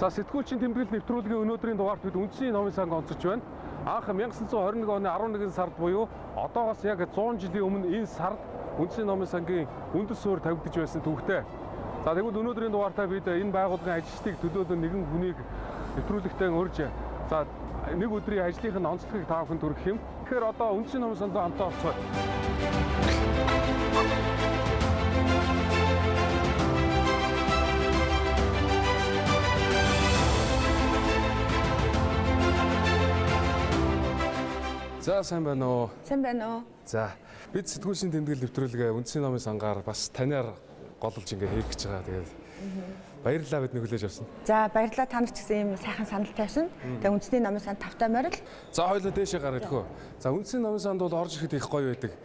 За сэтгүүлчийн тэмдэглэл нэвтрүүлгийн өнөөдрийн дугаарт бид үндсийн номын сан онцолж байна. Анх 1921 оны 11 сард буюу одоогоос яг 100 жилийн өмнө энэ сард үндсийн номын сангийн үндэс суурь тавигдж байсан төвхтэй. За тэгвэл өнөөдрийн дугаартаа бид энэ байгууллагын ажилчдыг төлөөлөн нэгэн хүнийг нэвтрүүлэгтээ урьж за нэг өдрийн ажлынх нь онцлогийг та бүхэнд хүргэх юм. Тэгэхээр одоо үндсийн номын санд хамтаа орцгоё. За сайн байна уу? Сайн байна уу? За бид сэтгүүлчийн тэмдэглэл нэвтрүүлгээ үндсийн номын сангаар бас таниар голж ингээ хийх гэж байгаа. Тэгээд баярлалаа бидний хүлээж авсан. За баярлалаа та нарт гэсэн юм сайхан санал тавьсан. Тэгээ үндсийн номын сан тавтай морил. За хоёулаа дээшээ гараад хөө. За үндсийн номын санд бол орж ирэхэд их гоё байдаг.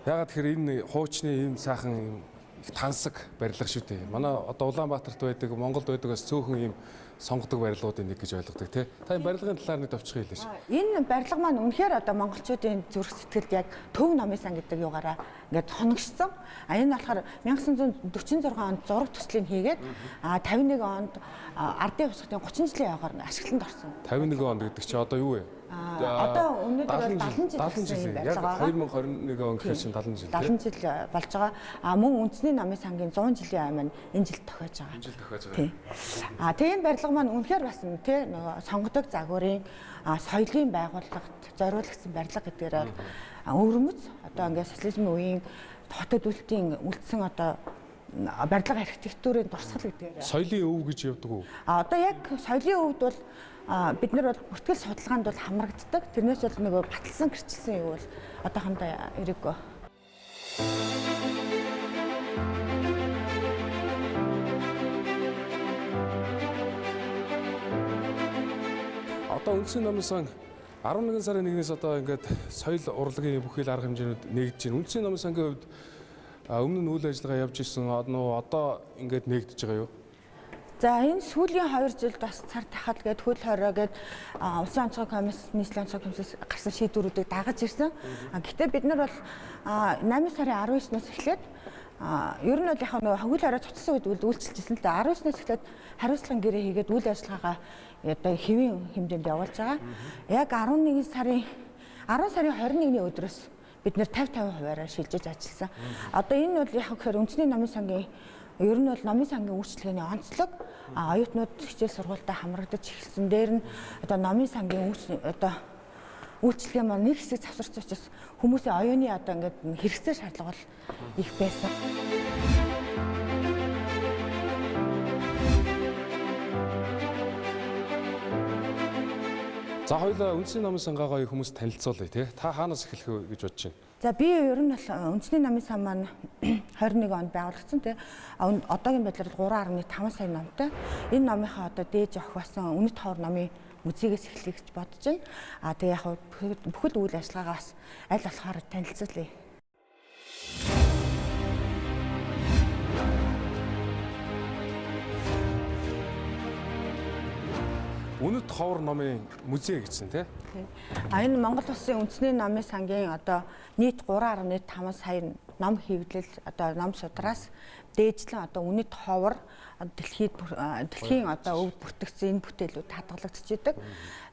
Ягаад тэгэхээр энэ хуучны ийм сайхан ийм их тансаг барилга шүү дээ. Манай одоо Улаанбаатарт байдаг, Монголд байдаг бас цөөхөн ийм сонгодог барилгуудын нэг гэж ойлгодог тий. Та энэ барилгын талаар нэг товчхон хэлээш. Энэ барилга маань үнэхээр одоо монголчуудын зүрх сэтгэлд яг төв номын сан гэдэг югаараа ингээд хоногшсон. Энэ болохоор 1946 онд зураг төслийг хийгээд 51 онд ардын хувьсгатын 30 жилийн явгаар ашиглалтанд орсон. 51 онд гэдэг чи одоо юу вэ? Одоо өнөөдөр 70 жил яг 2021 он гэхээр чинь 70 жил. 70 жил болж байгаа. Мөн үндэсний номын сангийн 100 жилийн аймаг энэ жил тохиож байгаа. Энэ жил тохиож байгаа. Тэгээ энэ барилга маань үнэхээр бас тий нөгөө сонгодог загварын соёлын байгууллагт зориулагдсан барилга гэдгээр өвөрмөц одоо ингээд социализмын үеийн хотод үлдсэн одоо барилга архитектурын дурсгал гэдгээр. Соёлын өв гэж явдаг уу? Одоо яг соёлын өвд бол бид нар бол бүртгэл судалгаанд бол хамрагддаг. Тэрнээс бол нөгөө баталсан гэрчилсэн юу бол одоохондоо эрэггүй. Одоо үндсийн номын сан 11 сарын 1-ээс одоо ингээд соёл урлагийн бүхэл арга хэмжээнүүд нэгдэж байна. Үндсийн номын сангийн хувьд өмнө нь үйл ажиллагаа явж ирсэн одоо ингээд нэгдэж байгаа юу? За энэ сүүлийн 2 жилд бас цар тахал гээд хөл хорой гээд улсын онцгой комисс, нийслэлийн онцгой комиссээс гарсан шийдвэрүүдийг дагаж ирсэн. Гэхдээ бид нар бол 8 сарын 19-нээс эхлээд ер нь бол яг нэг хөл хорой цуцсан үед үйлчилжсэн л дээ. 19-нээс эхлээд хариуцлагын гэрээ хийгээд үйл ажиллагаагаа одоо хэвийн хэмжээнд явуулж байгаа. Яг 10 сарын 21-ний өдрөөс бид нэр 50-50%-аар шилжиж ажилласан. Одоо энэ бол яг гэхээр үндэсний номын сангийн ер нь бол номын сангийн үйлчлэгээний онцлог оюутнууд хичээл сургуультай хамрагдаж эхэлсэн. Дээр нь одоо номын сангийн үйлчлэгээ маань нэг хэсэг завсарч учраас хүмүүсийн оюуны одоо ингээд хэрэгцээ шаардлага бол их байсан. За хоёулаа үндсний номын сангаагаа хүмүүс танилцуулъя тий. Та хаанаас эхлэх вэ гэж бодож байна? За би ер нь бол үндэсний номын сан маань 21 онд байгуулагдсан тий. Одоогийн байдлаар 3.5 сая номтой. Энэ номынхаа одоо дээж авах басан үнэт ховор номын музейгээс эхлэе гэж бодож байна. Тэгээ яг бүхэл үйл ажиллагаагаа бас аль болохоор танилцуулъя. Үнэт ховор номын музей гэсэн тий. Энэ Монгол Улсын үндэсний номын сангийн одоо нийт 3.5 сая ном хэвлэл одоо ном судраас дээжлэн одоо үнэт ховор дэлхийн одоо өвд бүртгэгдсэн энэ бүтээлүүд хадгалагдчихэдэг.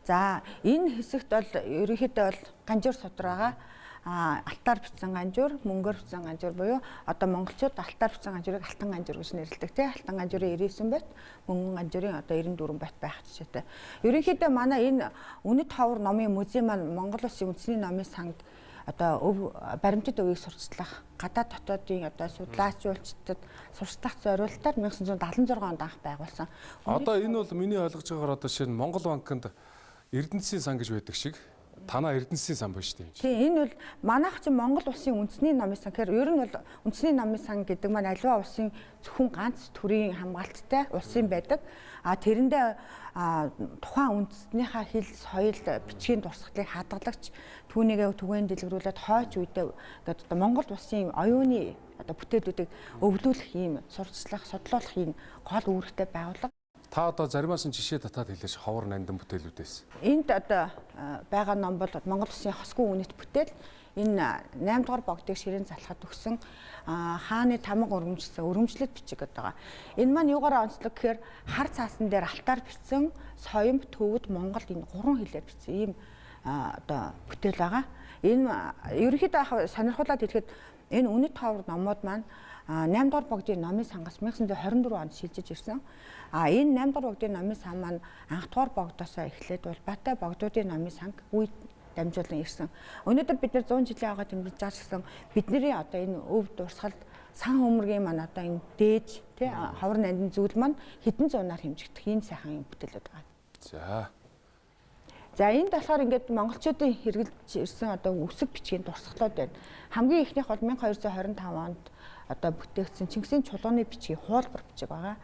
За энэ хэсэгт бол ерөнхийдөө бол ганжуур судраагаа алтаар бичсэн ганжуур, мөнгөөр бичсэн ганжуур буюу одоо монголчууд алтаар бичсэн ганжуурыг алтан ганжуур гэж нэрлэдэг тий. Алтан ганжуурын 99 байт, мөнгөн ганжуурын одоо 94 байт байх жишээтэй. Ерөнхийдөө манай энэ үнэт ховор номын музей маань Монгол Улсын үндэсний номын санг одоо баримтат өвийг сурталчлах гадаад дотоодын одоо судлаачуулчдад сурталчлах зорилтоор 1976 онд анх байгуулсан. Одоо энэ бол миний ойлгож байгаагаар одоо шинэ Монгол банкнд Эрдэнэсийн сан гэж байдаг шиг танаа Эрдэнэсийн сан ба шүү дээ. Тийм энэ бол манайх чинь Монгол Улсын үндэсний номын сан гэхээр ер нь бол үндэсний номын сан гэдэг маань аливаа улсын зөвхөн ганц төрийн хамгаалттай улсын байдаг. Тэрэндээ тухайн үндэснийхээ хэл, соёл, бичгийн дурсгалыг хадгалагч түүнийгээ түгээн дэлгэрүүлээд хойч үедээ гэдэг одоо Монгол улсын оюуны одоо бүтээлүүдийг өвлүүлэх ийм сурталчлах, судлуулах ийм гол үүрэгтэй байгууллага. Та одоо заримаас нь жишээ татаад хэлээш ховор нандин бүтээлүүдээс. Энд одоо байгаа ном бол Монгол Улсын хосгүй үнэт бүтээл. Энэ 8 дугаар богдыг ширээн залхаад өгсөн хааны тамга өргөмжсөн өргөмжлөлт бичиг байгаа. Энэ маань юугаараа онцлог гэхээр хар цаасан дээр алтаар бичсэн соёмб төвөд Монгол энэ 3 хэлээр бичсэн ийм одоо бүтээл байгаа. Энэ ерөнхийдөө сонирхуулаад хэлэхэд энэ үнэт ховор номууд маань 8 дугаар богдын номын сангаас 1924 онд шилжиж ирсэн. Энэ 8 дугаар богдын номын сан маань анх дугаар богдоос эхлээд бол Батай богдуудын номын санг үед дамжуулан ирсэн. Өнөөдөр бид нар 100 жилийн агаад тэмдэглэж байгаа гэсэн бидний одоо энэ өв дурсгалд сан хөмргийн маань одоо энэ дээж тий ховор нандин зүйл маань хэдэн зуунаар хэмжигдэх ийм сайхан юм бүтээлүүд байгаа. За энд болохоор ингээд монголчуудын хэрэгжилж ирсэн одоо үсэг бичгийн дурсгалууд байна. Хамгийн ихнийх бол 1225 онд одоо бүтээгдсэн Чингисийн чулууны бичгийн хуулбар бичиг байгаа.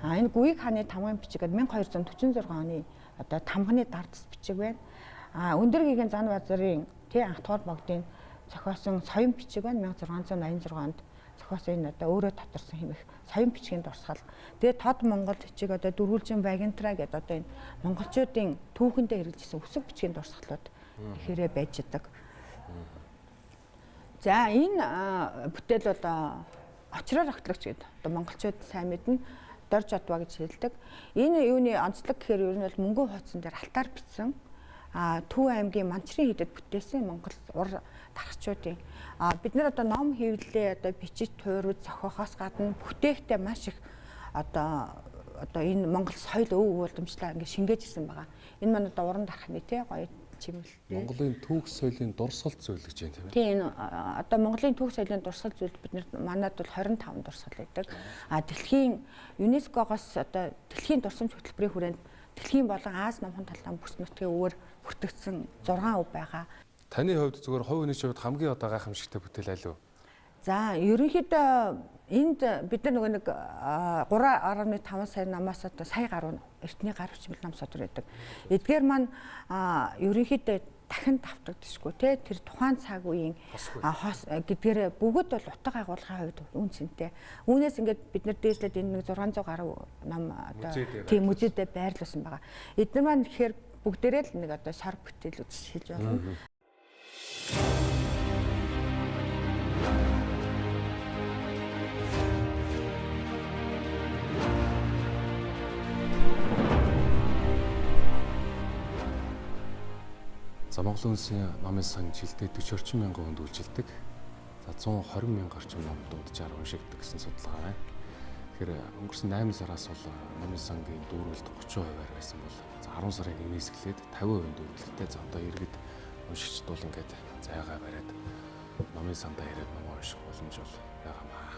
Энэ Гүйг хааны тамгын бичиг гэдэг 1246 оны одоо тамганы дардс бичиг байна. Өндөр гигийн зан базарын анх дугаар богдын зохиосон соён бичиг байна 1686 онд зохиосон энэ одоо өөрөө татарсан хэмээх соён бичгийн дурсгал. Тэгээд тод монгол бичиг одоо дөрвөлжин вагинтра гэдэг одоо энэ монголчуудын түүхэндээ хэрэгжсэн үсэг бичгийн дурсгалууд ихээрээ байж идэг. За энэ бүтээл бол очроор огтлогч гэдэг. Одоо монголчууд сайн мэднэ дорж адва гэж хэлдэг. Энэ юуны онцлог гэхээр ер нь бол мөнгөн хуудсан дээр алтаар бичсэн Төв аймгийн Манчрын хідэд бүтээсэн Монгол ур тархчуудын бид нар одоо ном хэвлэлээ одоо бичиж туурууд зохиохоос гадна бүтээхтэй маш их одоо энэ Монгол соёл өв уламжлаа ингээд шингээж ирсэн байгаа. Энэ маань одоо уран тархины тий гоё чимэлтэй. Монголын түүх соёлын дурсгал зүйл гэж юм тийм ээ. Тийм энэ одоо Монголын түүх соёлын дурсгал зүйл бид нар манайд бол 25 дурсгал байдаг. Дэлхийн ЮНЕСКО-гоос одоо дэлхийн дурсамж хөтөлбөрийн хүрээнд дэлхийн болон Аз намхан талаан бүс нутгийн өвөр бүртгэгдсэн 6 өв байгаа. Таны хувьд зүгээр хувь хүний хувьд хамгийн одоо гайхамшигтай бүтээл аль вэ? За ерөнхийдөө энд бид нар нөгөө нэг 3.5 сая намаас одоо сая гаруй эртний гар хүчмэл нам содор байдаг. Эдгээр маань ерөнхийдөө дахин давтагдчихгүй тий тэр тухайн цаг үеийн хос гэдгээр бүгд бол утга агуулгын хувьд үнцэнтэй. Үүнээс ингээд бид нар дээшлээд энэ нэг 600 гаруй нам одоо тийм музейдээ байрлуулсан байгаа. Эдгээр маань тэгэхээр бүгдээрээ л нэг одоо шар бүтээлүүд шилж байна. За Монголын Улсын номын сан жилдээ 40 орчим мянган хүнд үйлчилдэг. За 120 мянга орчим ном дунджаар уншигддаг гэсэн судалгаа байна. Тэгэхээр өнгөрсөн 8 сараас бол номын сангийн дүүрэлт 30% байсан бол за 10 сарын 1-ээс эхлээд 50% дүүрэлттэй. За одоо иргэд уншигчд бол ингээд зайгаа бариад номын сандаа ирээд ном унших боломж бол байгаамаа.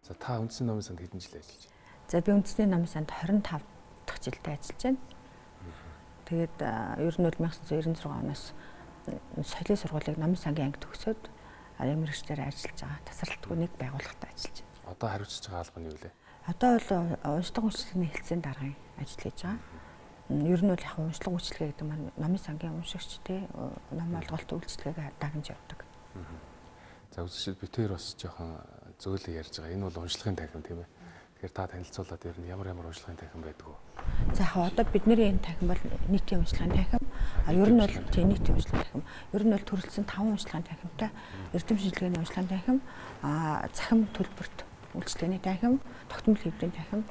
За та үндсэн номын санд хэдэн жил ажиллаж байна? За би үндэсний номын санд 25 дахь жилдээ ажиллаж байна. Тэгээд ер нь бол 1996 оноос соёлын сургуулийг номын сангийн анги төгсөөд мэргэжлэр ажиллаж байгаа. Тасралтгүй нэг байгууллагад ажиллаж байна. Одоо хариуцж байгаа албаны юу вэ? Одоо бол уншлага үйлчлэгийн хэлтсийн даргын ажил хийж байгаа. Ер нь бол яг уншлага үйлчлэгээ гэдэг маань номын сангийн уншигч те ном олголт үйлчлэгээ дагнаж явдаг. За үзэгчид бид хоёр бас жоохон зөөлөн ярьж байгаа. Энэ бол уншлагын танхим тийм ээ. Тэгэхээр та танилцуулаад ер нь ямар уншлагын танхим байдаг вэ? За яг одоо бидний энэ танхим бол нийтийн уншлагын танхим. Ер нь бол нийтийн уншлагын танхим. Ер нь бол төрөлцсөн 5 уншлагын танхимтай. Эрдэм шинжилгээний уншлагын танхим, цахим төлбөрт үйлчлэгээний танхим, тогтмол хэвлэлийн танхим,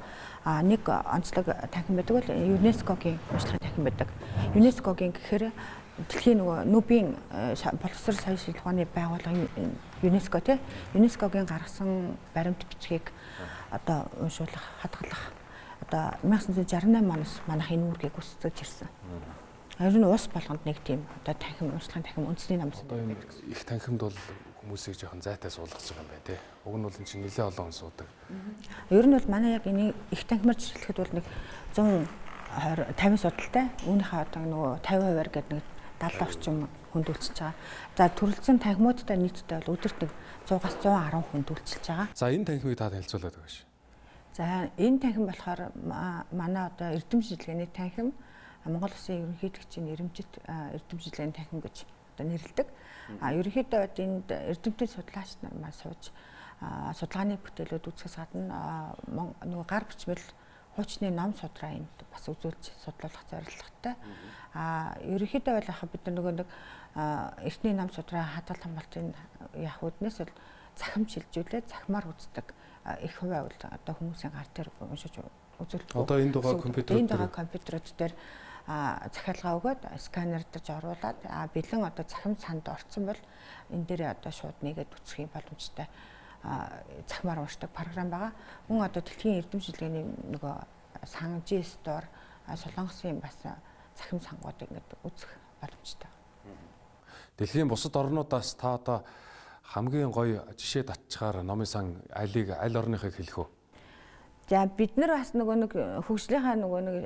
нэг онцлог танхим байдаг бол ЮНЕСКО-гийн уншлагын танхим байдаг. ЮНЕСКО-гийн гэхээр дэлхийн нөгөө нүүбийн боловсрол соёл шилжүүлэлтийн байгууллага ЮНЕСКО тий ЮНЕСКО-гийн гаргасан баримт бичгийг одоо уншуулах, хадгалах одоо 1968 оноос манайх энэ үүргийг үсгэж ирсэн. Ер нь ус болгонд нэг тийм одоо танхим уншлагын танхим үндэсний намс. Одоо энэ их танхимд бол хүмүүсийг жоохон зайтай суулгаж байгаа юм байна тий. Уг нь бол энэ чинь нэлээд олон хүн суудаг. Ер нь бол манай яг энэ их танхимаар жишээлхэд бол нэг 150 судалтай. Үүнийхээ одоо нөгөө 50%-аар гэдэг нэг 70 орчим хүнд үйлчилж байгаа. За төрөлцсөн танхимуудтай нийтдээ бол өдөрт нэг 100-аас 110 хүнд үйлчилж байгаа. За энэ танхимыг та танилцуулаад байгаа ш. За энэ танхим болохоор манай одоо эрдэм шинжилгээний танхим Монгол Улсын ерөнхийлөгчийн нэрэмжит эрдэм шинжилгээний танхим гэж одоо нэрлэдэг. Ерөнхийдөө энд эрдэмтдийн судлаач нар маань сууж судалгааны бүтээлүүд үзэхээс гадна нөгөө гар бичмэл хуучны ном судраа энд бас үзүүлж судлуулах зорилготой. Ерөнхийдөө бол яг бид нөгөө нэг эртний ном судраа хадгалах хамгаалтын яг үднээс бол захим шилжүүлээд захимаар үздэг их хувиа бол одоо хүмүүсийн гар дээр уншиж үзүүлдэг. Одоо энд байгаа компьютерүүд дээр захиалга өгөөд сканер дээр оруулаад бэлэн одоо захим санд орсон бол энэ дээр одоо шууд нэгээд үсэх боломжтой захимаар уншдаг програм байгаа. Мөн одоо дэлхийн эрдэм шилжээний нөгөө сан G-Store Солонгосын бас захим сангуудыг ингээд үзэх боломжтой. Дэлхийн бусад орнуудаас та одоо хамгийн гоё жишээ татчихаар номын сан аль орныхыг хэлэх үү? За бид нар бас нөгөө нэг хөгжлийнхаа нөгөө нэг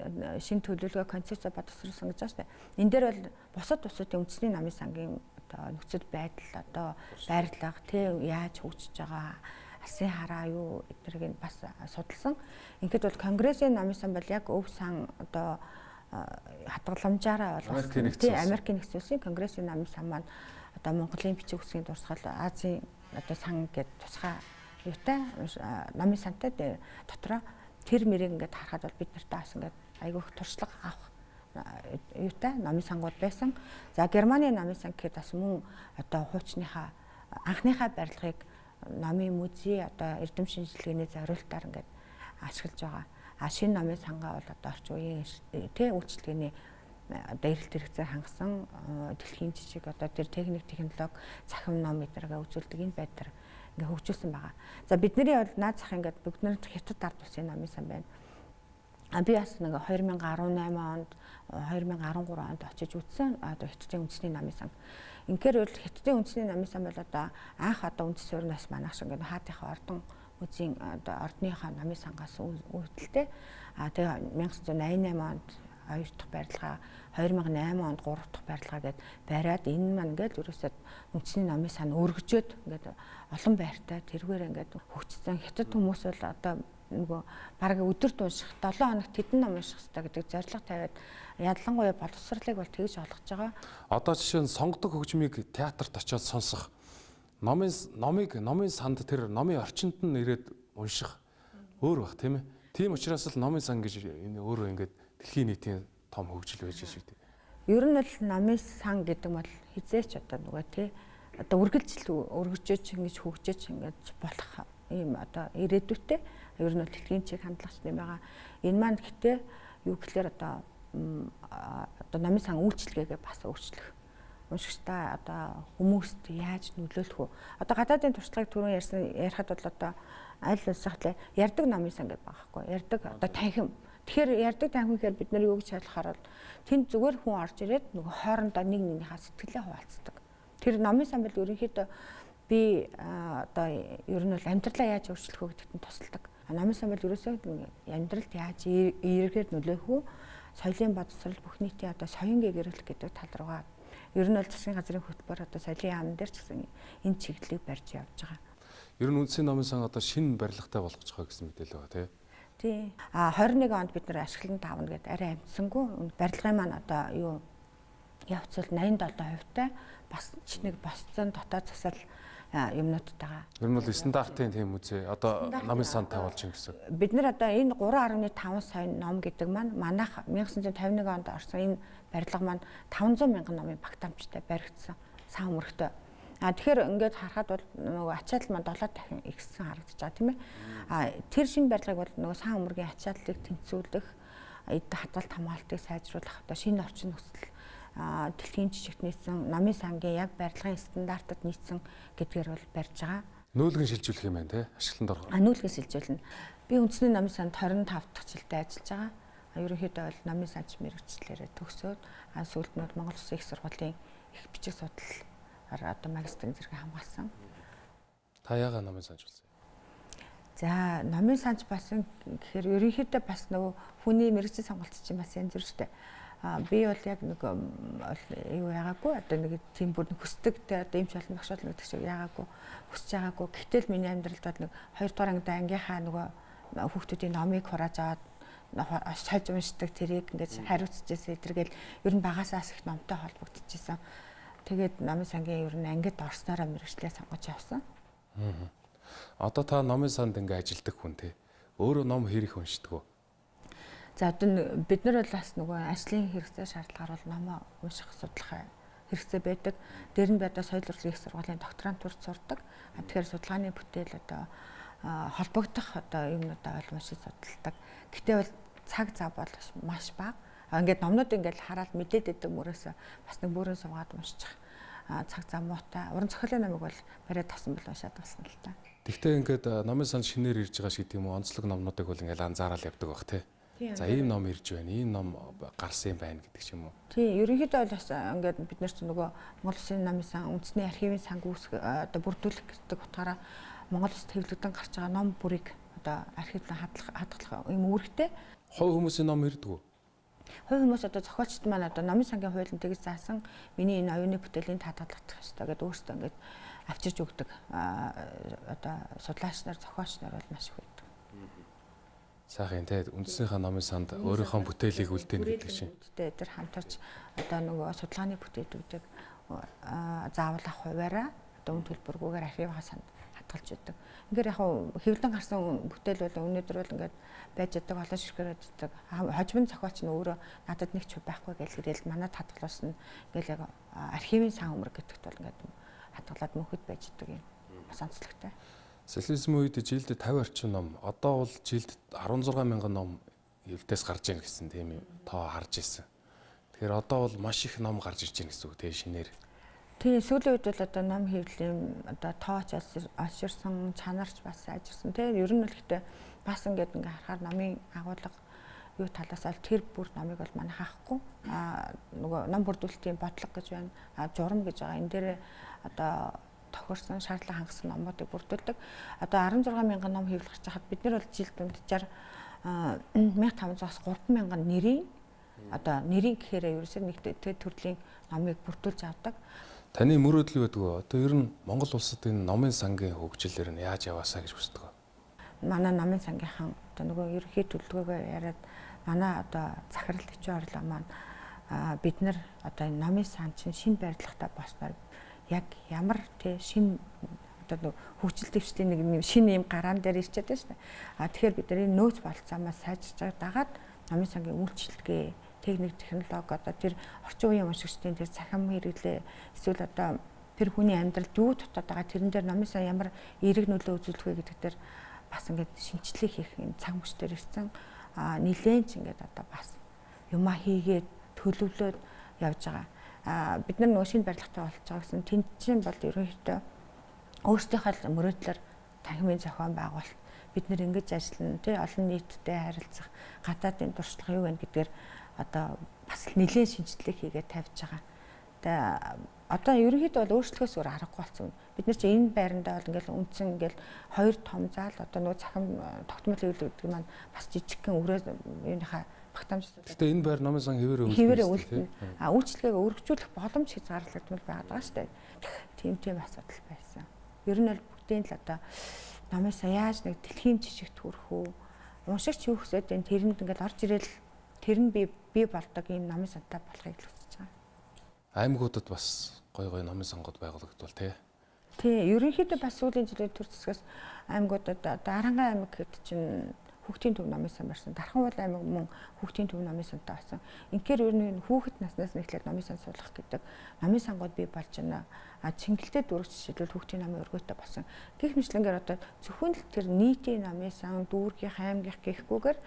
шинэ төлөвлөгөө концепц бодсорсон гэж байна шүү дээ. Энэ дээр бол бусад улсуудын үндэсний намын сангийн одоо нөхцөл байдал одоо байрлал яаж хөгжиж байгаа алсын хараа юу эднийг бас судалсан. Ингээд бол Конгрессийн намын сан бол яг өв сан одоо хадгаламжаараа бол Америкийн нэгдсэн улсын Конгрессийн намын сан маань одоо Монголын бичиг үсгийн дурсгал Азийн одоо сан гэдэг тусгай юутай намын сантай дотроо тэр мэрийг ингээд харахад бол бид нартай бас ингээд айгүйх туршлага авах юутай намын сангууд байсан. За Германы намын сан гэхэд бас мөн одоо хуучныхаа анхныхаа барилгыг намын музей одоо эрдэм шинжилгээний зорилтоор ингээд ашиглаж байгаа. Шинэ намын сангаа бол одоо орчин үеийн үйлчлэгээний одоо эрэлт хэрэгцээ хангасан дэлхийн жижиг одоо тэр техник технологи захим ном эдрэгээ үзүүлдэг энэ байдлаар ингээ хөгжүүлсэн байгаа. За бидний бол наад зах ингээд бүгд хятад ард улсын намын сан байна. Би бас нэг 2018 онд 2013 онд очиж үзсэн одоо хятадын үндэсний намын сан. Инхээр бол хятадын үндэсний намын сан бол одоо анх одоо үндэс суурнаас манайх шиг ингээд хаадынхаа ордон үзийн одоо ордныхаа намын сангаас үүдэлтэй. Тэгээ 1988 онд 2 дахь барилгаа 2008 онд 3 дахь барилгаа гээд бариад энэ маань ингээд ерөөсөд үндэсний намын сан өргөжөөд ингээд олон байртай тэргээр ингээд хөгжсөн. Хятад хүмүүс бол одоо нөгөө бараг өдөрт унших 7 хоногт хэдэн ном унших хэрэгтэй гэдэг зорилго тавиад ялангуяа боловсролыг бол тэгж олгож байгаа. Одоо жишээ нь сонгодог хөгжмийг театрт очиод сонсох номын санд тэр номын орчинд нь ирээд унших өөр баг тийм ээ. Тийм учраас л номын сан гэж энэ өөрөө ингээд дэлхийн нийтийн том хөгжил байж шүү дээ. Ер нь бол намын сан гэдэг бол хизээч одоо нөгөө тий одоо өргөжөөж ингэж хөгжөөж ингэж болох ийм одоо ирээдүйтэй. Ер нь бол дэлхийн чиг хандлагч юм байгаа. Энэ маань гэхдээ юу гэхээр одоо намын сан үйлчлэгээгээ бас өөрчлөх. Уншигчтай одоо хүмүүст яаж нөлөөлөх вэ? Одоо гадаадын туршлагыг түрүүн ярихад бол одоо аль улсахлаа ярддаг намын сан гэдэг байгаа байхгүй. Ярддаг одоо танхим. Тэгэхээр ярддаг танхимхээр бид нар юу гэж шалгахаар бол тэнд зүгээр хүн орж ирээд нөгөө хоорондоо нэг нэгнийхээ сэтгэлээ хуваалцдаг. Тэр намын сан бол ерөнхийдөө би одоо ер нь бол амьдралаа яаж өөрчлөх вэ гэдэгт тусалдаг. Намын сан бол ерөөсөө амьдралд яаж эргээр нөлөөлөх вэ? Соёлын боловсрол бүх нийтийн одоо соён гэрэлт гэдэг тал руугаа ер нь бол засгийн газрын хөтөлбөр одоо соёлын яамн дээр ч гэсэн энэ чиглэлийг барьж явж байгаа. Ер нь үндэсний намын сан одоо шинэ барилгатай болгож байгаа гэсэн мэдээлэл байгаа тий. 21 онд бид нар ашиглан таавна гэдэг арай амжсангүй барилгын маань одоо юу явцвал 87%-тай бас ч нэг босцсон дотоод засал юмнуудтайгаа. Ер нь бол стандартын тийм үзээ одоо намын сан тавиулж ин гэсэн. Бид нар одоо энэ 3.5 сая ном гэдэг маань манайх 1951 онд орсон энэ барилга маань 500 мянган номын багтаамжтай баригдсан сан өмөрхтэй. Тэгэхээр ингээд харахад бол нөгөө ачаалал маань 7 дахин ихссэн харагдаж байгаа тийм ээ. Тэр шинэ барилгыг бол нөгөө сан өмөргийн ачааллыг тэнцвүүлэх, эд хадгалт хамгаалтыг сайжруулах одоо шинэ орчин нөхцөл дэлхийн жижигт нийцсэн намын сангийн яг барилгын стандартад нийцсэн гэдгээр бол барьж байгаа. Нүүлгэн шилжүүлэх юм байна тий ашиглалтанд орох. Нүүлгэн шилжүүлнэ. Би үндэсний намын санд 25 дахь жилдээ ажиллаж байгаа. Ерөнхийдөө бол намын санч мэрэгчлэрээ төгсөөд сүүлд нь Монгол Улсын их сургуулийн их бичиг судлал одоо магистрийн зэрэг хамгаалсан. Та яагаад намын санч болсон? За намын санч басан гэхээр ерөнхийдөө бас нөгөө хүний мэрэгчлийн сонголт чинь бас янз бүр шүү дээ. Би бол яг нэг юу яагаагүй одоо нэг тийм бүр хүсдэг те одоо эмч болно багш болно гэдэг шиг яагаагүй хүсэж байгаагүй. Гэтэл миний амьдралд бол нэг 2 дугаар ангийнхаа нөгөө хүүхдүүдийн номыг хурааж аваад сольж уншдаг тэрийг ингээд хариуцчихсэн эдэргээл ер нь багасаас их номтой холбогдчихсэн. Тэгээд намын сангийн ер нь ангид орснороо мэрэгчлээ сонгож явсан. Одоо та номын санд ингээ ажилдаг хүн те. Өөрөө ном хэр их уншдаг вэ? За одоо бид нар бол бас нөгөө ажлын хэрэгцээ шаардлагаар бол номоо унших судлах хэрэгцээ байдаг. Дээр нь би одоо соёл урлагийн их сургуулийн докторантурт сурдаг. Тэгэхээр судалгааны бүтээл одоо холбогдох одоо юмнуудаа бол уншиж судалдаг. Гэтэ бол цаг зав бол маш бага. Ингээд номнууд ингээд хараад мэдээд идэг мөрөөсөө бас нэг бүрэн суугаад уншчих цаг зав муутай. Уран зохиолын номыг бол бариад тавсан бол уншаад басна л та. Тэгтээ ингээд номын санд шинээр ирж байгаа шиг тийм үү онцлог номнуудыг бол ингээд анзаараад явдаг бах те. За ийм ном ирж байна, ийм ном гарсан юм байна гэдэг ч юм уу. Тийм, ерөнхийдөө бол бас ингээд бид нар ч нөгөө Монгол Улсын намын сан үндэсний архивын санг үүсгэх одоо бүрдүүлэх гэдэг утгаараа Монгол Улсад хэвлэгдэн гарч байгаа ном бүрийг одоо архивд хадгалах юм үүрэгтэй. Хувь хүмүүсийн ном ирдэг үү? Хувь хүмүүс одоо зохиолчд маань одоо номын сангийн хуулинд тэгж заасан миний энэ оюуны бүтээлийн хадгалах хэрэгтэй гэдэг өөрсдөө ингээд авчирч өгдөг одоо судлаач нар зохиолч нар бол маш их байдаг. Сайхан те үндэснийхээ номын санд өөрийнхөө бүтээлийг үлдээнэ гэдэг чинь. Тэр хамтарч одоо нөгөө судалгааны бүтээлүүдийг заавал авах хуваараа одоо үн төлбөргүйгээр архивын санд хадгалж өгдөг. Ингээд яг хэвлэн гарсан бүтээл бол өнөөдөр бол ингээд байж байгаа олон ширхгэрээд байдаг. Хожим зохиолч нь өөрөө надад нэг ч байхгүй гэж хэлээл манад хадгалуулсан ингээл яг архивын сан өмөр гэдэгт бол ингээд хадгалаад мөнхөд байж байгаа юм. Бас онцлогтой. Социализм үед жилд 50 орчим ном, одоо бол жилд 16,000 ном эвдээс гарч ийн гэсэн тийм тоо харж ирсэн. Тэгэхээр одоо бол маш их ном гарч ирж байна гэсэн үг тийм шинээр. Тийм сүүлийн үед бол одоо ном хэвлэлийн одоо тооч олширсан, чанарч бас сайжирсан тийм ер нь л ихтэй бас ингээд ингээ харахаар номын агуулга юу талаас аль тэр бүр номыг бол манай хаахгүй нөгөө ном бүрдүүлэлтийн бодлого гэж байна. Журам гэж байгаа. Энэ дээр одоо тохирсон шаардлага хангасан номуудыг бүрдүүлдэг. Одоо 16,000 ном хэвлэх гэж хахад бид нар бол жилд дунджаар 1500-аас 3,000 нэрийн одоо нэрийн гэхээр ерөөсөө нэг төрлийн номыг бүрдүүлж авдаг. Таны мөрөөдөл байдаг уу? Одоо ер нь Монгол улсад энэ номын сангийн хөгжлөөр нь яаж яваасаа гэж хүсдэг вэ? Манай номын сангийнхан одоо нөгөө ерөнхий төлөвлөгөөгөө яриад манай одоо захирал төчөө орлого маань бид нар одоо энэ номын сан чинь шинэ барилгатай болсноор яг ямар тий шинэ одоо хөгжил дэвшлийн нэг шинэ юм гараан дээр ирчээд байна шүү дээ. Тэгэхээр бид нар энэ нөөц болцоомоо сайжирч дагаад номын сангийн үйлчилгээ, техник, технологи одоо тэр орчин үеийн уншигчдын тэр цахим хэрэглээ эсвэл одоо тэр хүний амьдралд юу дутаад байгаа тэрэн дээр номын сан ямар эерэг нөлөө үзүүлэх вэ гэдэг дээр бас ингээд шинжилгээ хийх юм цаг мөчтөр ирсэн. Нилээн ч ингээд одоо бас юмаа хийгээд төлөвлөөд явж байгаа. Бид нар нөгөө шинэ барилгатай болж байгаа гэсэн тэнд чинь бол ерөнхийдөө өөрсдийнхөө мөрөөдлөөр танхимын зохион байгуулалт бид нэр ингэж ажиллана тий олон нийттэй харилцах гадаадын туршлага юу вэ гэдгээр одоо бас нэлээд шинжилгээ хийгээд тавьж байгаа. Тэгээ одоо ерөнхийдөө бол өөрчлөхөөс өөр аргагүй болсон. Бид нар чи энэ байрандаа бол ингээл үндсэн ингээл хоёр том заал одоо нөгөө цахим тогтмол хэвлэл гэдэг маань бас жижигхэн өрөө юуныхаа багтаамжтай. Гэтэ энэ байр номын сан хэвээрээ үлдэнэ. Үйлчлэгээ өргөжүүлэх боломж хийж зарлагдмал байгаа шүү дээ. Тийм асуудал байсан. Ер нь бол бүгдийн л одоо номын сан яаж нэг дэлхийн жишгт хүрэх үү? Уншигч юу хүсээд энэ тэрэнд ингээд орж ирэл тэр нь би болдог юм номын сантай болохыг хүсэж байгаа. Аймагуудад бас гой номын сангууд байгуулагдвал тий. Тий, ерөнхийдөө бас сүүлийн жилийн төр засгаас аймагуудад Дарангай аймаг гэдэг чинь хүүхдийн төв номын сан барьсан. Дархан уул аймаг мөн хүүхдийн төв номын сантай болсон. Инхээр ер нь хүүхэд наснаас нэхлээд номын сан суулгах гэдэг номын сангууд бий болж байна. Чингэлтэй дүүрэг жишээлбэл хүүхдийн номын өргөтэй болсон. Гэх мэтлэнгээр одоо зөвхөн л тэр нийтийн номын сан, дүүргийн, аймгийнх гэхгүйгээр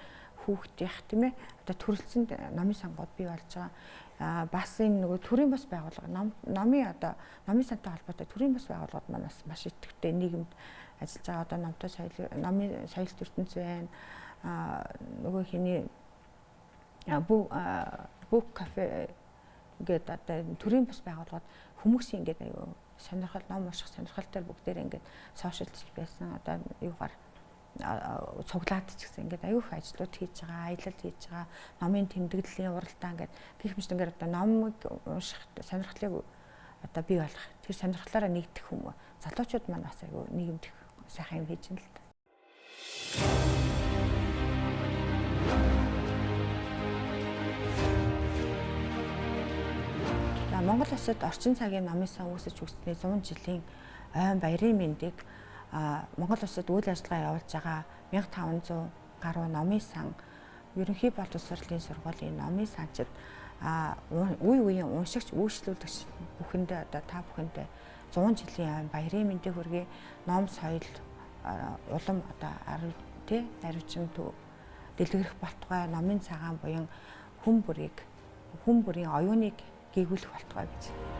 хүүхдийнх тийм ээ одоо төрөлцсөн номын сангууд бий болж байгаа. Бас энэ нөгөө төрийн бас байгууллага номын одоо номын сантай холбоотой төрийн бас байгууллагууд маань бас маш идэвхтэй нийгэмд ажиллаж байгаа. Одоо номтой номын соёл ертөнц байна. Нөгөө хиний бук кафе гэдэг одоо төрийн бас байгууллагууд хүмүүсийн ингээд аюу сонирхол ном унших сонирхолтой бүгдээр ингээд сошиалч байсан. Одоо юугаар цуглаад ч гэсэн ингээд аюух ажлууд хийж байгаа, аялал хийж байгаа, номын тэмдэглэлийн уралдаан ингээд гэх мэт ингээд одоо номыг унших сонирхлыг одоо бий болгох. Тэр сонирхлоороо нэгдэх хүмүүс залуучууд маань бас аюу нийгэмдэх сайхан юм хийж байна л та. Монгол улсад орчин цагийн номын сан үүсэж үүснээ 100 жилийн ойн баярын мэндийг Монгол улсад үйл ажиллагаа явуулж байгаа 1500 гаруй номын сан ерөнхий боловсролын сургуулийн номын санчид үе үеийн уншигч үйлчлүүлэгч бүхэндээ одоо та бүхэндээ 100 жилийн баярын мэндийг хүргэе. Ном соёл улам одоо аривчин дэлгэрэх болтугай номын цагаан буян хүн бүрийн оюуныг гээгүүлэх болтугай гэж